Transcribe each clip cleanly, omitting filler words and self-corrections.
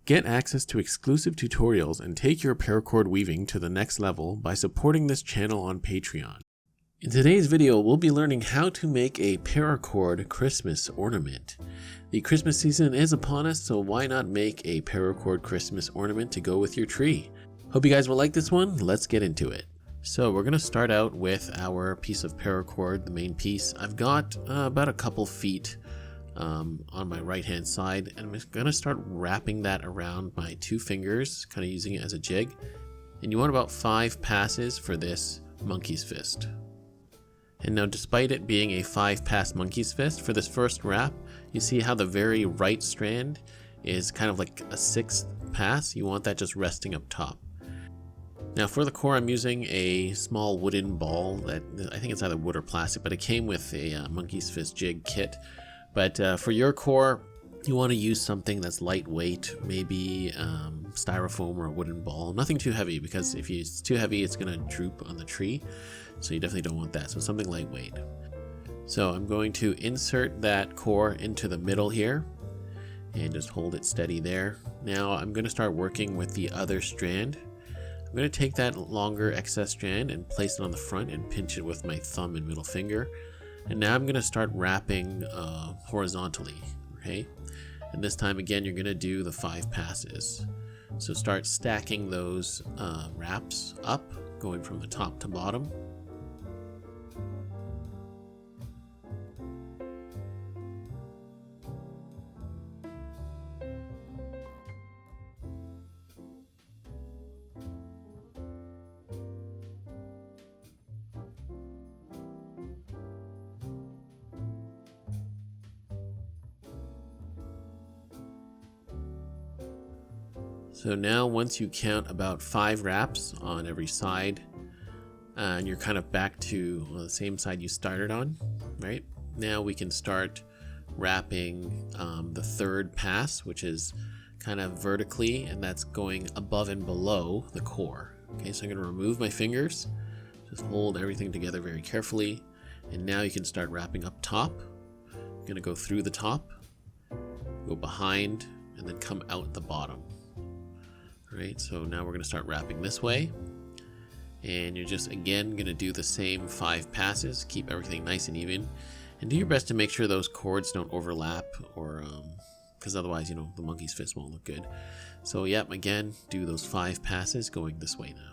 Get access to exclusive tutorials and take your paracord weaving to the next level by supporting this channel on Patreon. In today's video, we'll be learning how to make a paracord Christmas ornament. The Christmas season is upon us, so why not make a paracord Christmas ornament to go with your tree? Hope you guys will like this one. Let's get into it. So we're going to start out with our piece of paracord, the main piece. I've got about a couple feet on my right hand side, and I'm just going to start wrapping that around my two fingers, kind of using it as a jig. And you want about 5 passes for this monkey's fist. And now, despite it being a 5-pass monkey's fist, for this first wrap, you see how the very right strand is kind of like a 6th pass. You want that just resting up top. Now for the core, I'm using a small wooden ball that I think it's either wood or plastic, but it came with a monkey's fist jig kit. But for your core, you want to use something that's lightweight, maybe styrofoam or a wooden ball. Nothing too heavy, because if it's too heavy, it's going to droop on the tree. So you definitely don't want that. So something lightweight. So I'm going to insert that core into the middle here and just hold it steady there. Now I'm going to start working with the other strand. I'm going to take that longer excess strand and place it on the front and pinch it with my thumb and middle finger. And now I'm going to start wrapping horizontally, okay? And this time again, you're going to do the 5 passes. So start stacking those wraps up, going from the top to bottom. So now once you count about 5 wraps on every side, and you're kind of back to the same side you started on, right? Now we can start wrapping the 3rd pass, which is kind of vertically, and that's going above and below the core. Okay, so I'm going to remove my fingers, just hold everything together very carefully, and now you can start wrapping up top. I'm going to go through the top, go behind, and then come out the bottom. Right, so now we're going to start wrapping this way, and you're just again going to do the same 5 passes. Keep everything nice and even, and do your best to make sure those cords don't overlap, or because otherwise, you know, the monkey's fist won't look good. So yep, again, do those 5 passes going this way now.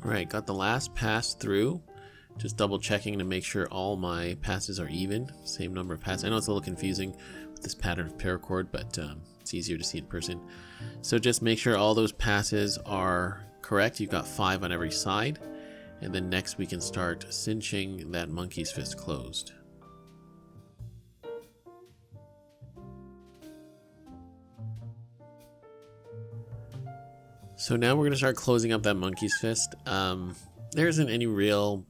Alright, got the last pass through. Just double checking to make sure all my passes are even. Same number of passes. I know it's a little confusing with this pattern of paracord, but it's easier to see in person. So just make sure all those passes are correct. You've got 5 on every side. And then next we can start cinching that monkey's fist closed. So now we're going to start closing up that monkey's fist. There isn't any real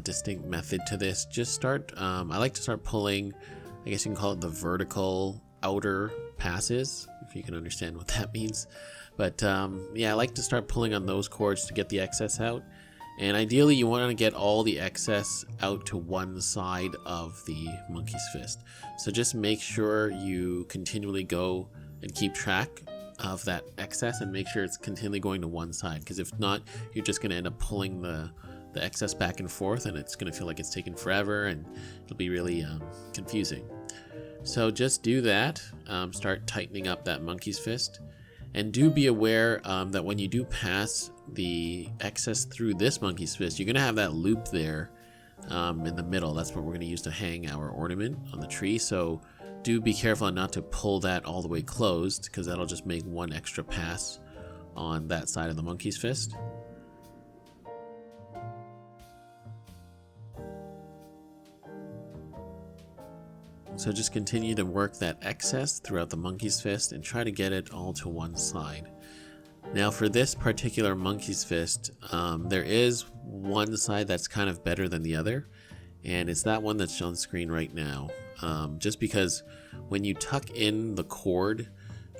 distinct method to this. Just start, I like to start pulling, I guess you can call it the vertical outer passes, if you can understand what that means. But yeah, I like to start pulling on those cords to get the excess out. And ideally you want to get all the excess out to one side of the monkey's fist. So just make sure you continually go and keep track of that excess and make sure it's continually going to one side, because if not, you're just going to end up pulling the excess back and forth, and it's going to feel like it's taking forever, and it'll be really confusing. So just do that. Start tightening up that monkey's fist, and do be aware that when you do pass the excess through this monkey's fist, you're going to have that loop there in the middle. That's what we're going to use to hang our ornament on the tree. So do be careful not to pull that all the way closed, because that'll just make one extra pass on that side of the monkey's fist. So just continue to work that excess throughout the monkey's fist and try to get it all to one side. Now for this particular monkey's fist, there is one side that's kind of better than the other, and it's that one that's on the screen right now. Just because when you tuck in the cord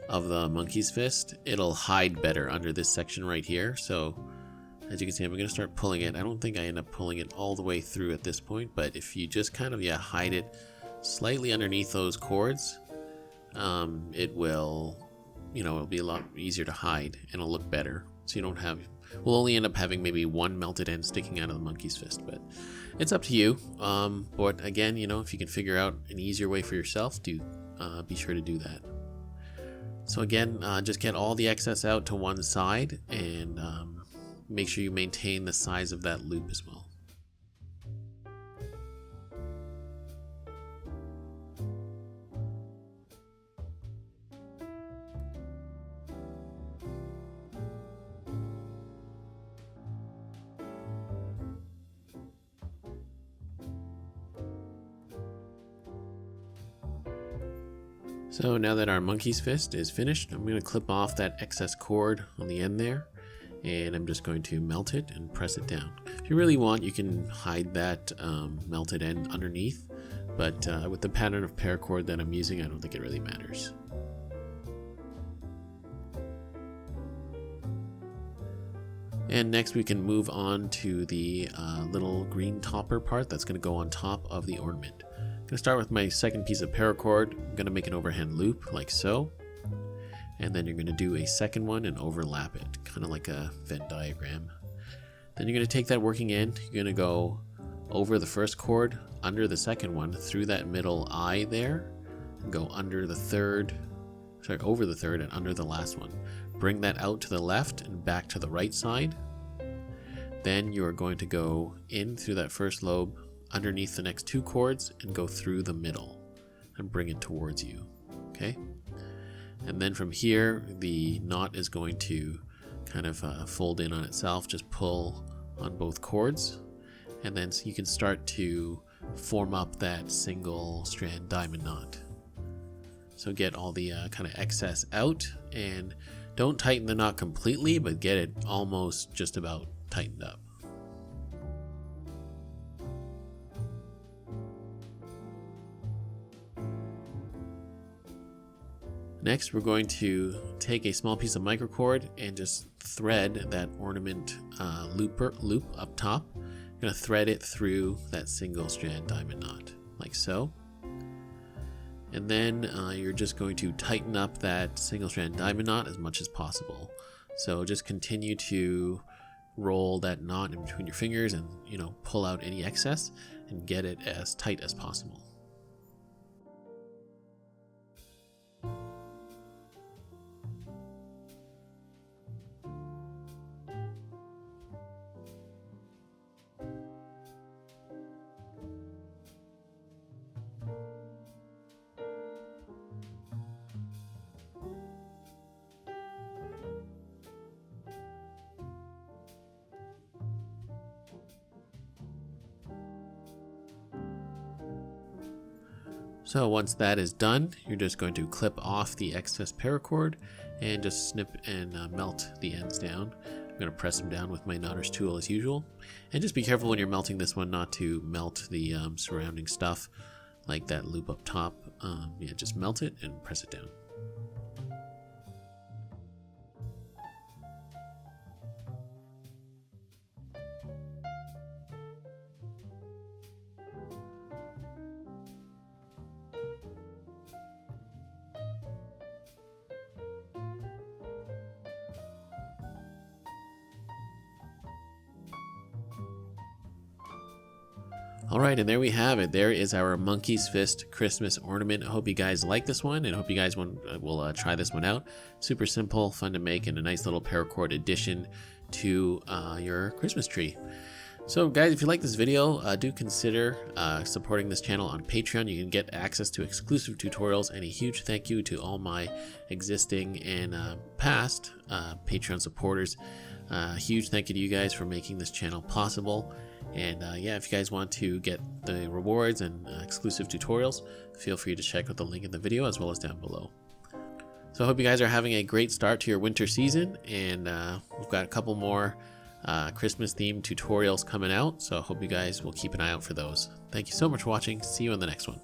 of the monkey's fist, it'll hide better under this section right here. So as you can see, I'm going to start pulling it. I don't think I end up pulling it all the way through at this point, but if you just kind of hide it slightly underneath those cords, it will, it'll be a lot easier to hide and it'll look better. So you don't have, we'll only end up having maybe one melted end sticking out of the monkey's fist, but it's up to you. But again, if you can figure out an easier way for yourself, be sure to do that. So again, just get all the excess out to one side and make sure you maintain the size of that loop as well. So now that our monkey's fist is finished, I'm going to clip off that excess cord on the end there, and I'm just going to melt it and press it down. If you really want, you can hide that melted end underneath, but with the pattern of paracord that I'm using, I don't think it really matters. And next we can move on to the little green topper part that's going to go on top of the ornament. I'm going to start with my second piece of paracord. I'm going to make an overhand loop like so, and then you're going to do a second one and overlap it, kind of like a Venn diagram. Then you're going to take that working end, you're going to go over the first cord, under the second one, through that middle eye there, and go under the third, over the third and under the last one. Bring that out to the left and back to the right side. Then you're going to go in through that first lobe, underneath the next two cords, and go through the middle and bring it towards you. Okay, and then from here the knot is going to kind of fold in on itself. Just pull on both cords, and then so you can start to form up that single strand diamond knot. So get all the kind of excess out, and don't tighten the knot completely, but get it almost just about tightened up. Next, we're going to take a small piece of microcord and just thread that ornament loop up top. You're going to thread it through that single strand diamond knot, like so. And then you're just going to tighten up that single strand diamond knot as much as possible. So just continue to roll that knot in between your fingers and pull out any excess and get it as tight as possible. So once that is done, you're just going to clip off the excess paracord and just snip and melt the ends down. I'm going to press them down with my knotter's tool as usual. And just be careful when you're melting this one not to melt the surrounding stuff like that loop up top. Yeah, just melt it and press it down. Alright, and there we have it. There is our monkey's fist Christmas ornament. I hope you guys like this one, and I hope you guys will try this one out. Super simple, fun to make, and a nice little paracord addition to your Christmas tree. So guys, if you like this video, do consider supporting this channel on Patreon. You can get access to exclusive tutorials, and a huge thank you to all my existing and past Patreon supporters. Huge thank you to you guys for making this channel possible. And yeah, if you guys want to get the rewards and exclusive tutorials, feel free to check out the link in the video as well as down below. So I hope you guys are having a great start to your winter season, and we've got a couple more Christmas themed tutorials coming out, so I hope you guys will keep an eye out for those. Thank you so much for watching. See you in the next one.